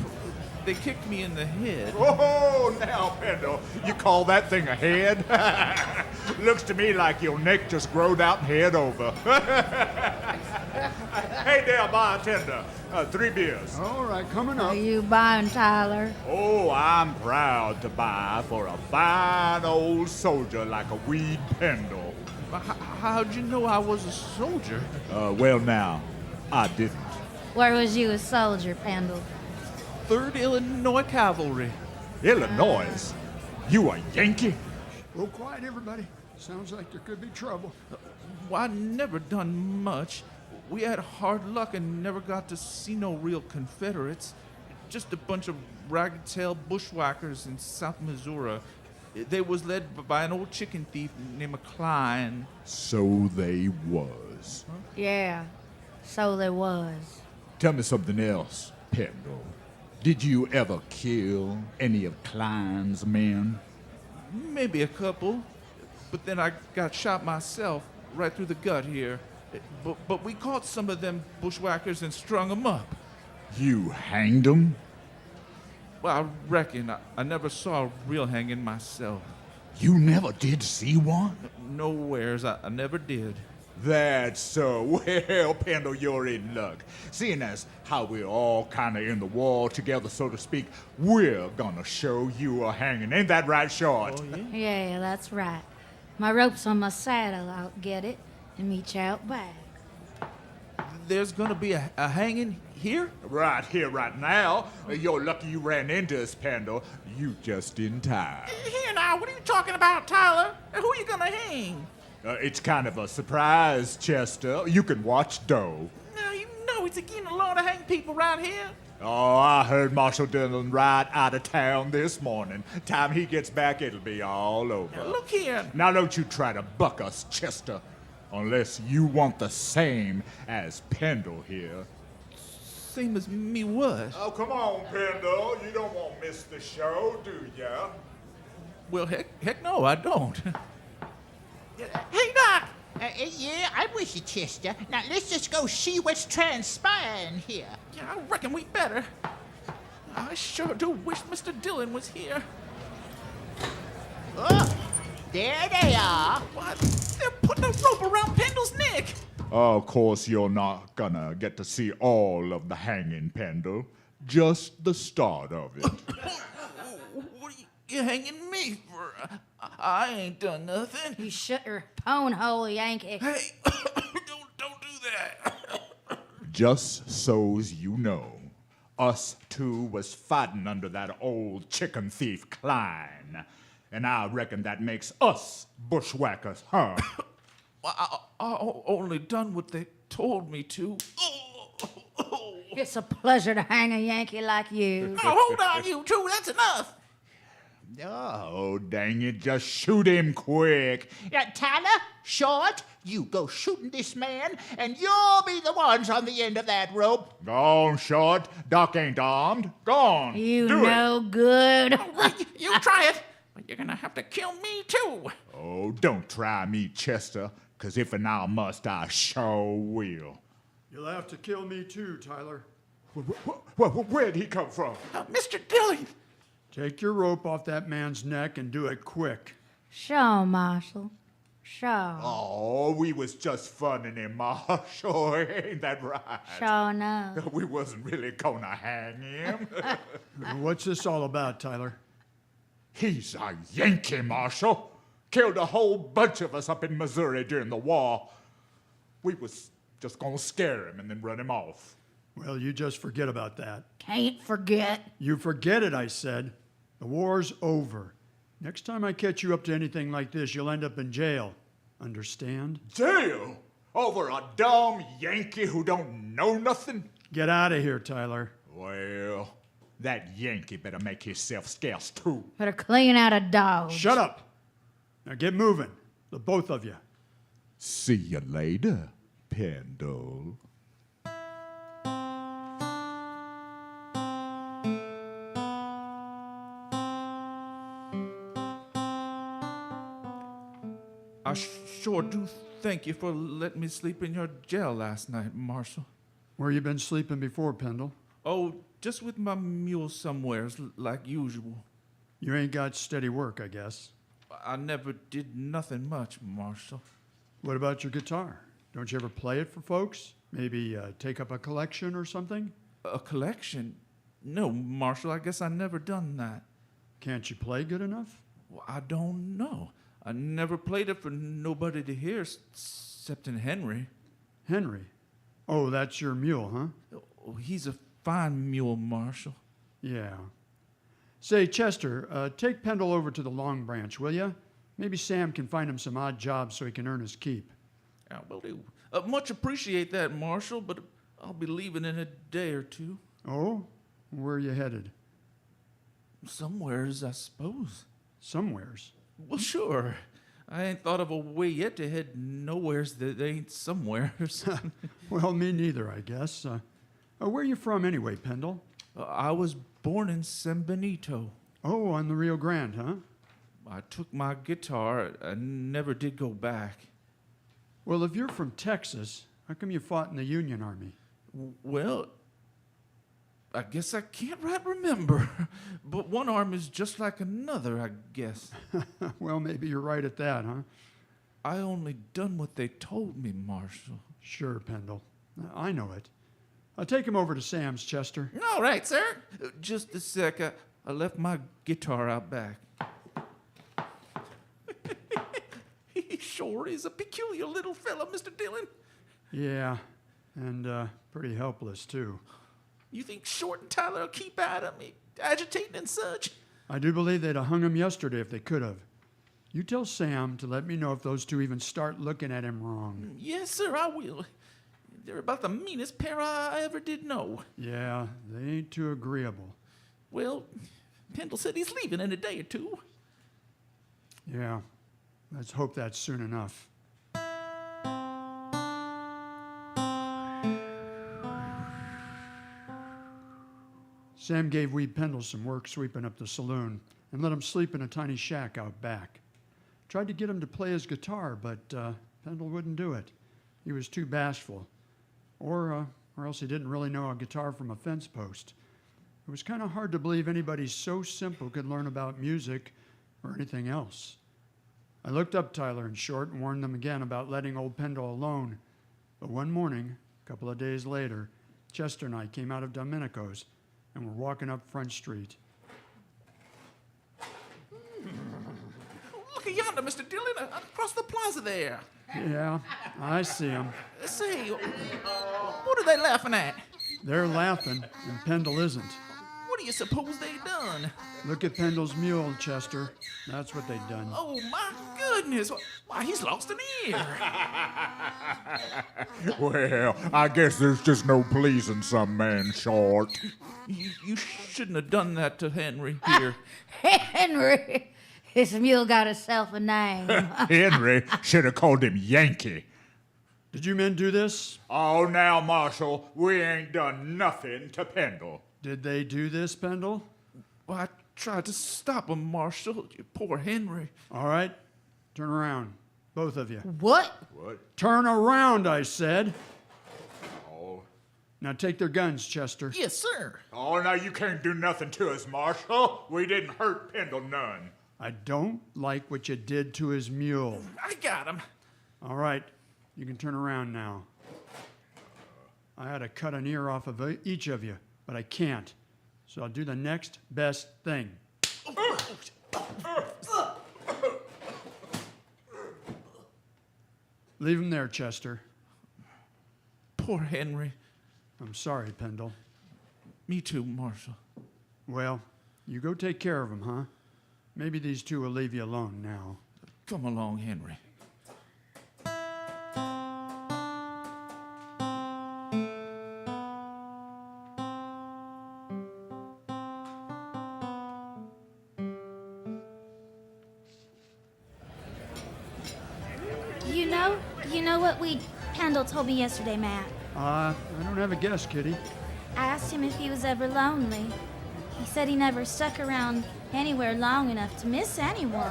They kicked me in the head. Oh, now, Pendle, you call that thing a head? Looks to me like your neck just growed out and head over. Hey there, bartender. 3 beers. All right, coming Are up. you buying, Tyler? Oh, I'm proud to buy for a fine old soldier like a Weed Pendle. How'd you know I was a soldier? Well now, I didn't. Where was you a soldier, Pendle? 3rd Illinois Cavalry. Illinois? You a Yankee? Real quiet, everybody. Sounds like there could be trouble. Well, I never done much. We had hard luck and never got to see no real Confederates. Just a bunch of ragged-tailed bushwhackers in South Missouri. They was led by an old chicken thief named Klein. So they was. Yeah, so there was. Tell me something else, Pendle. Did you ever kill any of Klein's men? Maybe a couple. But then I got shot myself, right through the gut here. But we caught some of them bushwhackers and strung them up. You hanged them? Well, I reckon. I never saw a real hanging myself. You never did see one? Nowheres. I never did. That's so. Well, Pendle, you're in luck. Seeing as how we're all kind of in the war together, so to speak, we're gonna show you a hanging. Ain't that right, Short? Oh, yeah? Yeah, that's right. My rope's on my saddle. I'll get it and meet you out back. There's gonna be a hanging here? Right here, right now. You're lucky you ran into us, Pendle. You just in time. Here now, what are you talking about, Tyler? Who are you gonna hang? It's kind of a surprise, Chester. You can watch Doe. Now, you know it's against the law to hang people around here. Oh, I heard Marshal Dillon right out of town this morning. Time he gets back, it'll be all over. Now, look here. Now, don't you try to buck us, Chester. Unless you want the same as Pendle here. Same as me what? Oh, come on, Pendle. You don't want to miss the show, do ya? Well, heck no, I don't. Hey, Doc! Yeah, I'm with you, Chester. Now, let's just go see what's transpiring here. Yeah, I reckon we better. I sure do wish Mr. Dillon was here. Oh, there they are. What? They're putting a rope around Pendle's neck. Of course, you're not gonna get to see all of the hanging, Pendle. Just the start of it. What are you hanging me for? I ain't done nothing. You shut your pone hole, Yankee. Hey, don't do that. Just so's you know, us two was fighting under that old chicken thief Klein. And I reckon that makes us bushwhackers, huh? I only done what they told me to. It's a pleasure to hang a Yankee like you. Oh, hold on, you two. That's enough. Oh, dang it, just shoot him quick. Tyler, Short, you go shooting this man, and you'll be the ones on the end of that rope. Gone, Short. Doc ain't armed. Gone. You Do no good. All right, you try it. But you're gonna have to kill me, too. Oh, don't try me, Chester, 'cause if and I must, I sure will. You'll have to kill me too, Tyler. Where'd he come from? Mr. Dillon. Take your rope off that man's neck and do it quick. Show, Marshal. Show. Oh, we was just funning him, Marshal. Ain't that right? Show no. We wasn't really gonna hang him. What's this all about, Tyler? He's a Yankee, Marshal. Killed a whole bunch of us up in Missouri during the war. We was just gonna scare him and then run him off. Well, you just forget about that. Can't forget. You forget it, I said. The war's over. Next time I catch you up to anything like this, you'll end up in jail. Understand? Jail? Over a dumb Yankee who don't know nothing? Get out of here, Tyler. Well, that Yankee better make himself scarce too. Better clean out a dog. Shut up. Now get moving, the both of you. See you later, Pendle. I sure do thank you for letting me sleep in your jail last night, Marshal. Where you been sleeping before, Pendle? Oh, just with my mule somewheres, like usual. You ain't got steady work, I guess. I never did nothing much, Marshal. What about your guitar? Don't you ever play it for folks? Maybe take up a collection or something? A collection? No, Marshal, I guess I never done that. Can't you play good enough? Well, I don't know. I never played it for nobody to hear except in Henry. Henry? Oh, that's your mule, huh? Oh, he's a fine mule, Marshal. Yeah. Say, Chester, take Pendle over to the Long Branch, will you? Maybe Sam can find him some odd jobs so he can earn his keep. I will do. Much appreciate that, Marshal, but I'll be leaving in a day or two. Oh? Where are you headed? Somewheres, I suppose. Somewheres? Well, sure. I ain't thought of a way yet to head nowheres that ain't somewheres. Well, me neither, I guess. Where are you from anyway, Pendle? I was born in San Benito. Oh, on the Rio Grande, huh? I took my guitar and never did go back. Well, if you're from Texas, how come you fought in the Union Army? Well, I guess I can't right remember. But one arm is just like another, I guess. Well, maybe you're right at that, huh? I only done what they told me, Marshal. Sure, Pendle. I know it. I'll take him over to Sam's, Chester. All right, sir. Just a sec. I left my guitar out back. He sure is a peculiar little fellow, Mr. Dillon. Yeah, and pretty helpless, too. You think Short and Tyler will keep out of me, agitating and such? I do believe they'd have hung him yesterday if they could have. You tell Sam to let me know if those two even start looking at him wrong. Yes, sir, I will. They're about the meanest pair I ever did know. Yeah, they ain't too agreeable. Well, Pendle said he's leaving in a day or two. Yeah, let's hope that's soon enough. Sam gave wee Pendle some work sweeping up the saloon and let him sleep in a tiny shack out back. Tried to get him to play his guitar, but Pendle wouldn't do it. He was too bashful. Or else he didn't really know a guitar from a fence post. It was kind of hard to believe anybody so simple could learn about music or anything else. I looked up Tyler and Short and warned them again about letting old Pendle alone. But one morning, a couple of days later, Chester and I came out of Domenico's and were walking up Front Street. Look yonder, Mr. Dillon, across the plaza there. Yeah, I see them. Say, what are they laughing at? They're laughing, and Pendle isn't. What do you suppose they done? Look at Pendle's mule, Chester. That's what they'd done. Oh, my goodness. Why, he's lost an ear. Well, I guess there's just no pleasing some man Short. You shouldn't have done that to Henry here. Henry! His mule got himself a name. Henry should have called him Yankee. Did you men do this? Oh, now, Marshal, we ain't done nothing to Pendle. Did they do this, Pendle? Well, I tried to stop him, Marshal. You poor Henry. All right, turn around, both of you. What? What? Turn around, I said. Oh. Now take their guns, Chester. Yes, sir. Oh, now you can't do nothing to us, Marshal. We didn't hurt Pendle none. I don't like what you did to his mule. I got him. All right, you can turn around now. I had to cut an ear off of each of you, but I can't. So I'll do the next best thing. Leave him there, Chester. Poor Henry. I'm sorry, Pendle. Me too, Marshal. Well, you go take care of him, huh? Maybe these two will leave you alone now. Come along, Henry. You know what Pendle told me yesterday, Matt. I don't have a guess, Kitty. I asked him if he was ever lonely. He said he never stuck around anywhere long enough to miss anyone.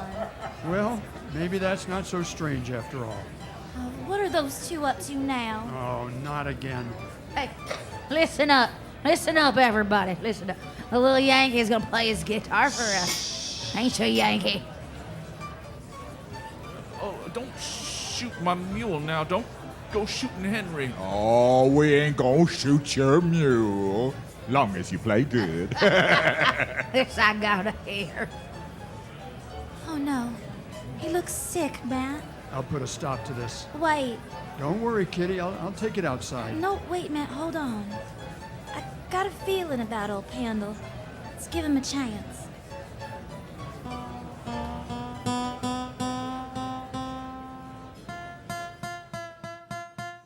Well, maybe that's not so strange after all. What are those two up to now? Oh, not again. Hey, listen up. Listen up, everybody. Listen up. The little Yankee's gonna play his guitar for us. Ain't you, Yankee? Don't shoot my mule now. Don't go shooting Henry. Oh, we ain't gonna shoot your mule. Long as you play good. This I gotta hear. Oh no. He looks sick, Matt. I'll put a stop to this. Wait. Don't worry, Kitty. I'll take it outside. No, wait, Matt, hold on. I got a feeling about old Pendle. Let's give him a chance.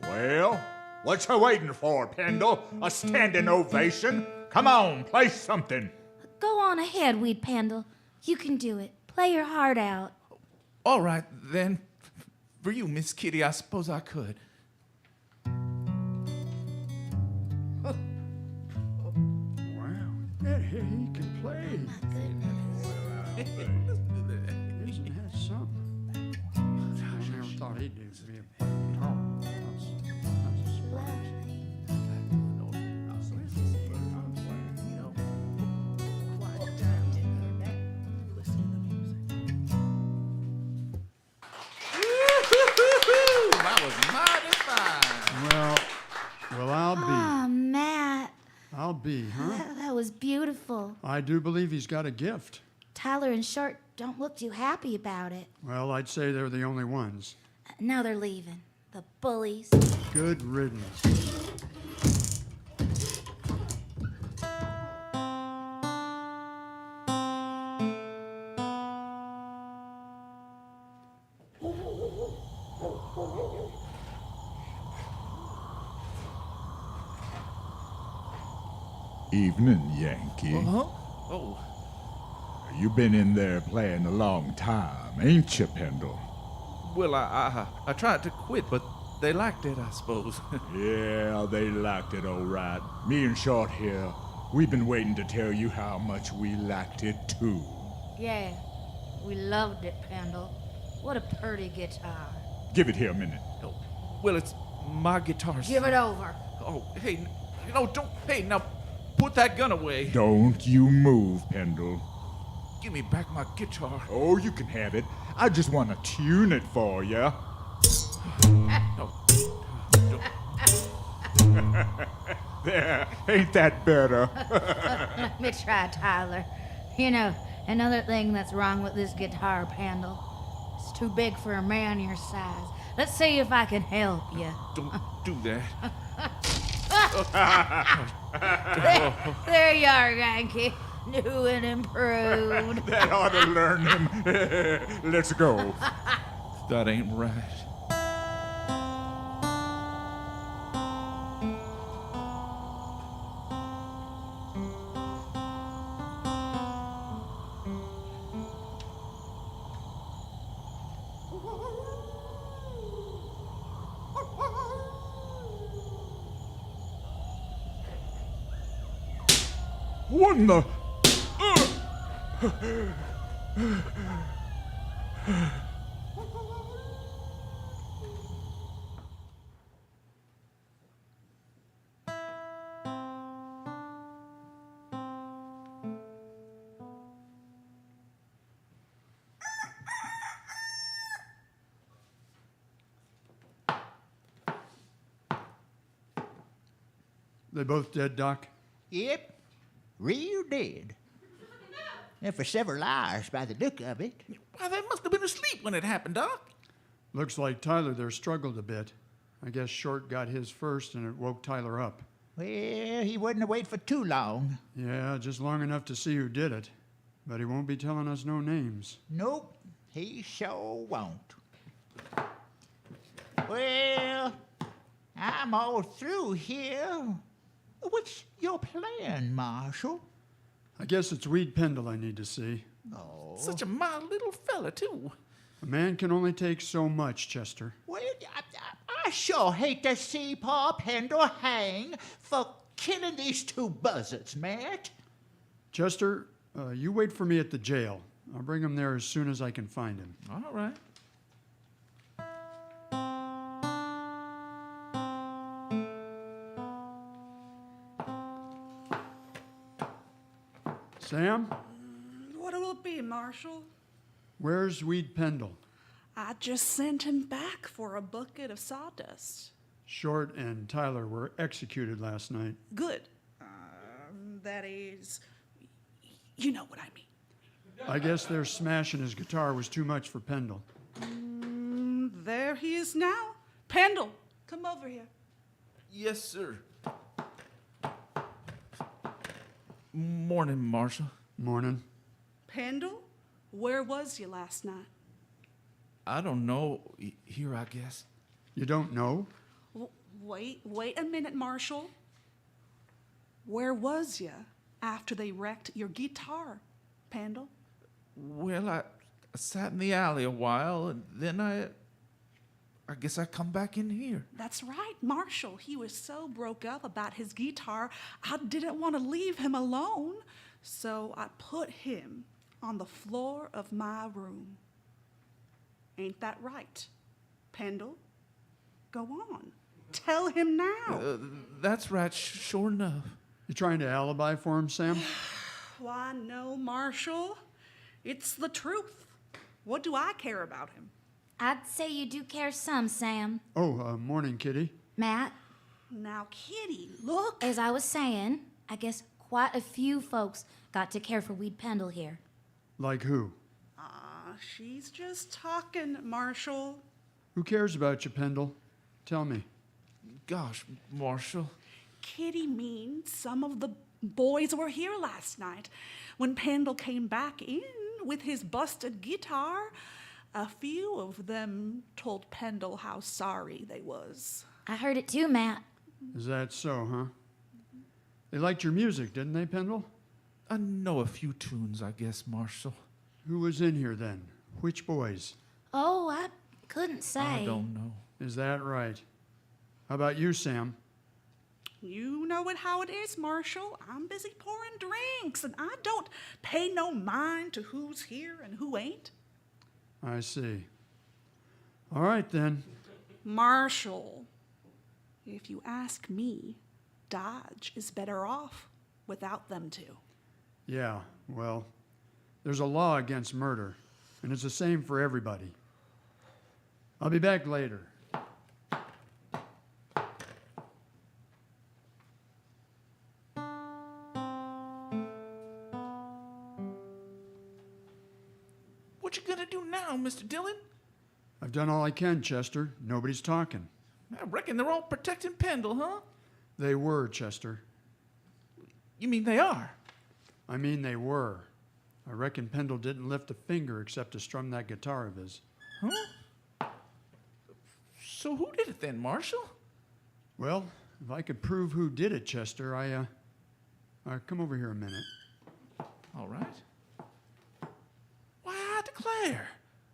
Well, what you waiting for, Pendle? A standing ovation? Come on, play something. Go on ahead, Weed Pendle. You can do it. Play your heart out. All right, then. For you, Miss Kitty, I suppose I could. Wow. Yeah, he can play. Isn't that something? I never thought he'd do to be a guitar. That's a surprise. That was mighty fine. Well, I'll be. Ah, Matt. I'll be, huh? That was beautiful. I do believe he's got a gift. Tyler and Short don't look too happy about it. Well, I'd say they're the only ones. Now they're leaving. The bullies. Good riddance. Evening, Yankee. Uh-huh. Oh, You been in there playing a long time, ain't you, Pendle? well, I tried to quit, but they liked it, I suppose. Yeah, they liked it all right. Me and Short here, we've been waiting to tell you how much we liked it too. Yeah, we loved it, Pendle. What a pretty guitar. Give it here a minute. Oh, well, it's my guitar. Give it over. Oh, hey, no, don't. Hey, now, put that gun away. Don't you move, Pendle. Give me back my guitar. Oh, you can have it. I just want to tune it for you. No. There, ain't that better? Let me try, Tyler. You know, another thing that's wrong with this guitar, Pendle. It's too big for a man your size. Let's see if I can help you. Don't do that. There you are, Yankee. New and improved. That ought to learn him. Let's go. That ain't right. What in the... They both dead, Doc? Yep, real dead. And for several hours by the look of it. Why, they must have been asleep when it happened, Doc. Looks like Tyler there struggled a bit. I guess Short got his first and it woke Tyler up. Well, he wouldn't have waited for too long. Yeah, just long enough to see who did it. But he won't be telling us no names. Nope, he sure won't. Well, I'm all through here. What's your plan, Marshal? I guess it's Weed Pendle I need to see. Oh. Such a mild little fella, too. A man can only take so much, Chester. Well, I sure hate to see Pa Pendle hang for killing these two buzzards, Matt. Chester, you wait for me at the jail. I'll bring him there as soon as I can find him. All right. Sam, What will it be, Marshal? where's Weed Pendle? I just sent him back for a bucket of sawdust. Short and Tyler were executed last night. Good. That is, you know what I mean. I guess their smashing his guitar was too much for Pendle. There he is now. Pendle, come over here. Yes, sir. Morning, Marshal. Morning. Pendle, where was you last night? I don't know. Here, I guess. You don't know? Wait a minute, Marshal. Where was you after they wrecked your guitar, Pendle? Well, I sat in the alley a while, and then I guess I come back in here. That's right, Marshal. He was so broke up about his guitar, I didn't want to leave him alone. So I put him on the floor of my room. Ain't that right, Pendle? Go on. Tell him now. That's right, sure enough. You trying to alibi for him, Sam? Why, no, Marshal. It's the truth. What do I care about him? I'd say you do care some, Sam. Oh, morning, Kitty. Matt, Now, Kitty, look. as I was saying, I guess quite a few folks got to care for Weed Pendle here. Like who? She's just talking, Marshal. Who cares about you, Pendle? Tell me. Gosh, Marshal. Kitty means some of the boys were here last night. When Pendle came back in with his busted guitar, a few of them told Pendle how sorry they was. I heard it too, Matt. Is that so, huh? They liked your music, didn't they, Pendle? I know a few tunes, I guess, Marshal. Who was in here then? Which boys? Oh, I couldn't say. I don't know. Is that right? How about you, Sam? You know how it is, Marshal. I'm busy pouring drinks, and I don't pay no mind to who's here and who ain't. I see. All right, then. Marshal, if you ask me, Dodge is better off without them two. Yeah, well, there's a law against murder, and it's the same for everybody. I'll be back later. What you gonna do now, Mr. Dillon? I've done all I can, Chester. Nobody's talking. I reckon they're all protecting Pendle, huh? They were, Chester. You mean they are? I mean, they were. I reckon Pendle didn't lift a finger except to strum that guitar of his. Huh? So who did it then, Marshal? Well, if I could prove who did it, Chester, come over here a minute. All right. Why, I declare.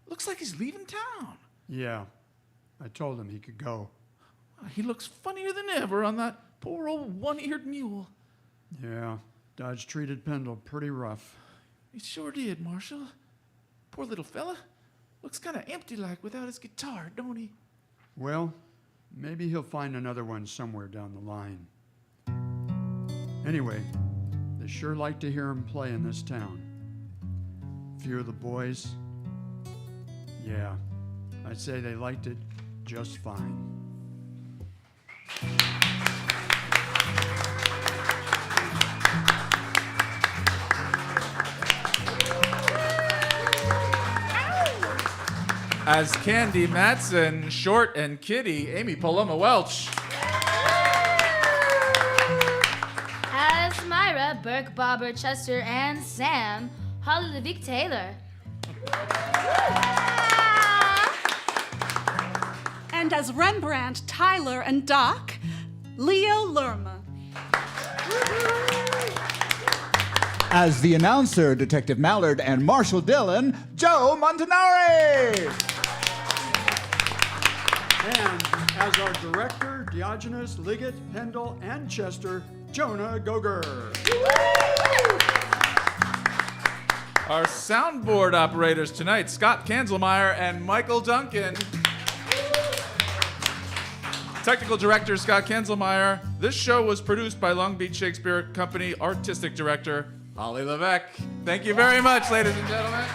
Looks like he's leaving town. Yeah, I told him he could go. He looks funnier than ever on that poor old one-eared mule. Yeah, Dodge treated Pendle pretty rough. He sure did, Marshal. Poor little fella. Looks kind of empty like without his guitar, don't he? Well, maybe he'll find another one somewhere down the line. Anyway, they sure like to hear him play in this town. A few of the boys, yeah, I'd say they liked it just fine. As Candy, Matson, Short, and Kitty, Amy Paloma Welch. As Myra, Burke, Bobber, Chester, and Sam, Holly Levick Taylor. And as Rembrandt, Tyler, and Doc, Leo Lerma. As the announcer, Detective Mallard, and Marshal Dillon, Joe Montanari. And as our director, Diogenes, Liggett, Pendle, and Chester, Jonah Goger. Our soundboard operators tonight, Scott Kanzelmeyer and Michael Duncan. Technical director, Scott Kanzelmeyer. This show was produced by Long Beach Shakespeare Company artistic director, Holly Levesque. Thank you very much, ladies and gentlemen.